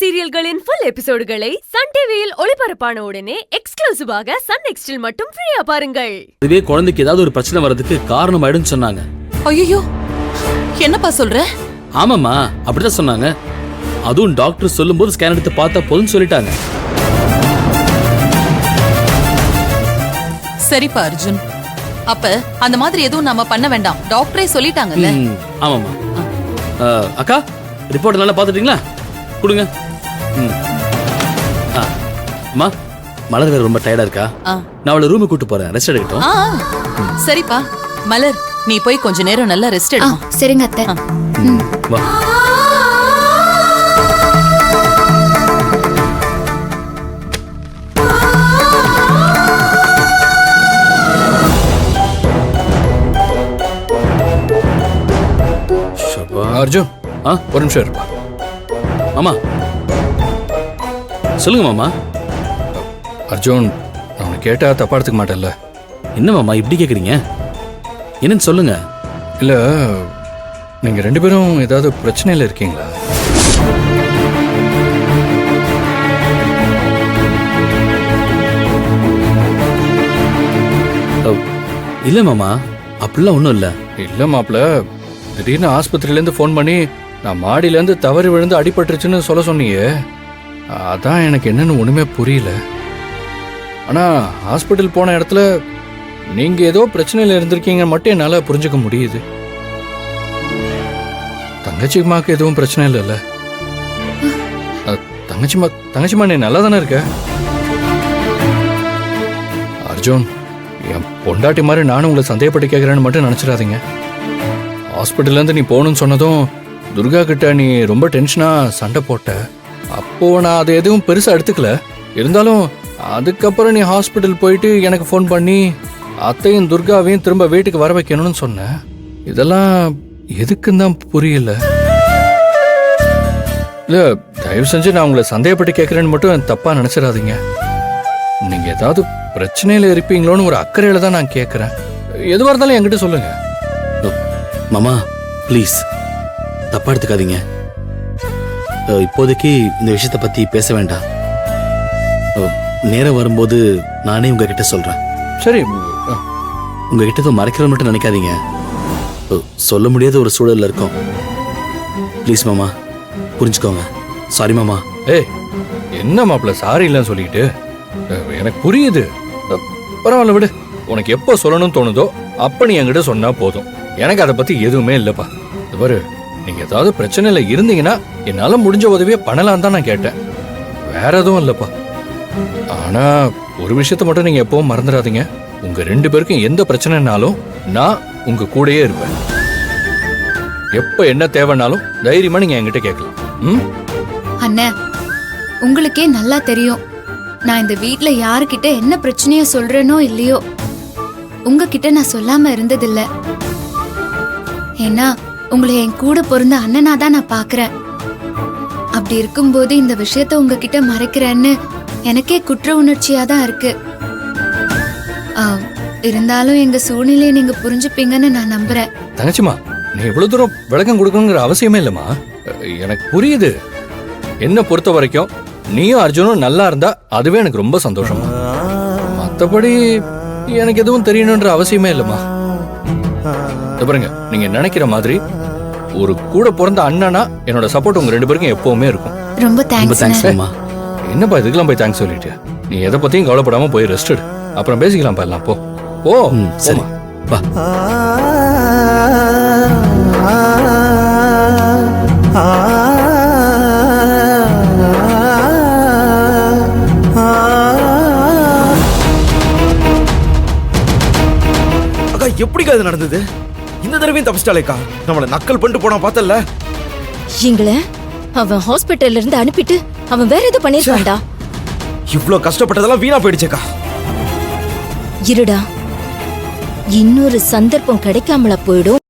சீரியல்களின் full எபிசோடுகளை Sun டிவியில் ஒளிபரப்பான உடனே எக்ஸ்க்ளூசிவாக சன் நெக்ஸ்டில் மட்டும் ஃப்ரீயா பாருங்கள். இதுவே குழந்தைக்கு ஏதாவது ஒரு பிரச்சனை வரதுக்கு காரணம் ஆயிடும்னு சொன்னாங்க. ஐயோ, என்னப்பா சொல்ற? ஆமாம்மா, அப்படிதான் சொன்னாங்க. அதுவும் டாக்டர் சொல்லும்போது ஸ்கேன் எடுத்து பார்த்தா போதும்னு சொல்லிட்டாங்க. சரிப்பா அர்ஜுன், அப்ப அந்த மாதிரி எதுவும் நாம பண்ண வேண்டாம், டாக்டரே சொல்லிட்டாங்கல்ல. ஆமாம்மா. அக்கா, ரிப்போர்ட் நல்லா பார்த்துட்டீங்களா? கொடுங்க. அம்மா, மலர் வேற ரொம்ப டயர்டா இருக்கா, நான் அவளை ரூமுக்கு கூட்டு போறேன், ரெஸ்ட் எடுக்கட்டும். சரிப்பா. மலர், நீ போய் கொஞ்ச நேரம் நல்லா ரெஸ்ட் எடு. சரிங்க அத்தை. வா. அர்ஜுன், ஒரு நிமிஷம் இருப்பா. மாமா, சொல்லுங்க மாமா. அர்ஜுன், அவனை கேட்டா தப்பா எடுத்துக்க மாட்டேன்ல? என்ன மாமா இப்படி கேக்குறீங்க? என்னன்னு சொல்லுங்க. இல்ல, நீங்க ரெண்டு பேரும் ஏதாவது பிரச்சனையில இருக்கீங்களா? இல்ல மாமா, அப்படிலாம் ஒண்ணும் இல்ல. இல்ல மாப்ள, திடீர்னு ஆஸ்பத்திரியில இருந்து போன் பண்ணி நான் மாடியில இருந்து தவறி விழுந்து அடிபட்டுருச்சுன்னு சொல்ல சொன்னீங்க. அதான் எனக்கு என்னன்னு ஒண்ணுமே புரியல. ஆனா ஹாஸ்பிட்டல் போன இடத்துல நீங்க ஏதோ பிரச்சனையில இருந்திருக்கீங்க மட்டும் என்னால புரிஞ்சுக்க முடியுது. தங்கச்சிமாக்கு எதுவும் பிரச்சனை இல்லைல்ல? தங்கச்சிமா நீ நல்லா தானே இருக்க? அர்ஜுன், என் பொண்டாட்டி மாதிரி நானும் உங்களை சந்தேகப்பட்டு கேட்கிறேன்னு மட்டும் நினைச்சிடாதீங்க. ஹாஸ்பிட்டல்ல இருந்து நீ போகணும்னு சொன்னதும் துர்கா கிட்ட நீ ரொம்ப டென்ஷனா சண்டை போட்ட. அப்போ நான் அதை எதுவும் பெருசா எடுத்துக்கல. இருந்தாலும் அதுக்கப்புறம் நீ ஹாஸ்பிட்டல் போயிட்டு எனக்கு ஃபோன் பண்ணி அத்தையும் துர்காவையும் திரும்ப வீட்டுக்கு வர வைக்கணும்னு சொன்ன. இதெல்லாம் எதுக்குன்னு தான் புரியல. இல்ல, தயவு செஞ்சு நான் உங்களை சந்தேகப்பட்டு கேட்கறேன்னு மட்டும் தப்பா நினைச்சிடாதீங்க. நீங்க ஏதாவது பிரச்சனையில இருப்பீங்களோன்னு ஒரு அக்கறையில தான் நான் கேட்கறேன். எதுவா இருந்தாலும் என்கிட்ட சொல்லுங்க. மாமா, ப்ளீஸ் தப்பா எடுத்துக்காதீங்க. இப்போதைக்கு இந்த விஷயத்தை பத்தி பேச வேண்டாம். நேரம் வரும்போது நானே உங்ககிட்ட சொல்றேன். சரி, உங்ககிட்ட மறைக்கிற மட்டும் நினைக்காதீங்க. சொல்ல முடியாத ஒரு சூழல்ல இருக்கோம். ப்ளீஸ் மாமா, புரிஞ்சுக்கோங்க. சாரி மாமா. ஏய், என்ன மாப்பிள்ள சாரி இல்லைன்னு சொல்லிட்டு? எனக்கு புரியுது. பரவாயில்ல, விடு. உனக்கு எப்போ சொல்லணும்னு தோணுதோ அப்ப நீ என்கிட்ட சொன்னா போதும். எனக்கு அதை பத்தி எதுவுமே இல்லப்பா. பாரு, நீங்க ஏதாவது பிரச்சனையில இருந்தீங்கன்னா என்னால முடிஞ்ச உதவியே பண்ணலாம் தான் நான் கேட்டேன், வேற எதுவும் இல்லப்பா. ஆனா ஒரு விஷயத்த மட்டும் நீங்க எப்பவும் மறந்துடாதீங்க. உங்க ரெண்டு பேருக்கும் எந்த பிரச்சனைனாலும் நான் உங்க கூடயே இருப்பேன். எப்ப என்ன தேவைன்னாலும் தைரியமா நீங்க என்கிட்ட கேட்கலாம். அண்ணே, உங்களுக்கே நல்லா தெரியும் நான் இந்த வீட்ல யாருக்கிட்ட என்ன பிரச்சனைய சொல்றேனோ இல்லையோ, உங்ககிட்ட நான் சொல்லாம இருந்ததில்ல. ஏன்னா உங்களை என் கூட பிறந்த அண்ணனா தான் நான் பாக்குறேன். அப்படி இருக்கும்போது இந்த விஷயத்த உங்ககிட்ட மறைக்கிறேன்னு எனக்கே குற்ற உணர்ச்சியா தான் இருக்கு. இருந்தாலும் எங்க சூழ்நிலையை நீங்க புரிஞ்சுப்பீங்கன்னு நான் நம்புறேன். தங்கச்சிமா, நீ இவ்வளவு தூரம் விளக்கம் கொடுக்கணுங்கிற அவசியமே இல்லம்மா. எனக்கு புரியுது. என்ன பொறுத்த வரைக்கும் நீயும் அர்ஜுனும் நல்லா இருந்தா அதுவே எனக்கு ரொம்ப சந்தோஷமா. மற்றபடி எனக்கு எதுவும் தெரியணுன்ற அவசியமே இல்லம்மா. பாருங்க, நீங்க நினைக்கிற மாதிரி ஒரு கூட பிறந்த அண்ணனா என்னோட சப்போர்ட் உங்க ரெண்டு பேருக்கும் எப்பவுமே இருக்கும். ரொம்ப தேங்க்ஸ். என்னப்பா இதுக்கெல்லாம் போய் தேங்க்ஸ் சொல்லிட்டு? நீ எதை பத்தியும் கவலைப்படாம போய் ரெஸ்ட் எடு, அப்புறம் பேசிக்கலாம். எல்லாம் போ போ. சரி, வா. அக்கா, எப்படிக்கா இது நடந்தது? இந்த தடவையும் தப்பிச்சிட்டாலேக்கா. நம்மள நக்கல் பண்ணிட்டு போனா பார்த்தல. எங்களை அவன் ஹாஸ்பிட்டல்ல இருந்து அனுப்பிட்டு அவன் வேற ஏதோ பண்ணிருக்கான்டா. இவ்ளோ கஷ்டப்பட்டதெல்லாம் வீணா போயிடுச்சேக்கா. இருடா, இன்னொரு சந்தர்ப்பம் கிடைக்காமல போயிடும்.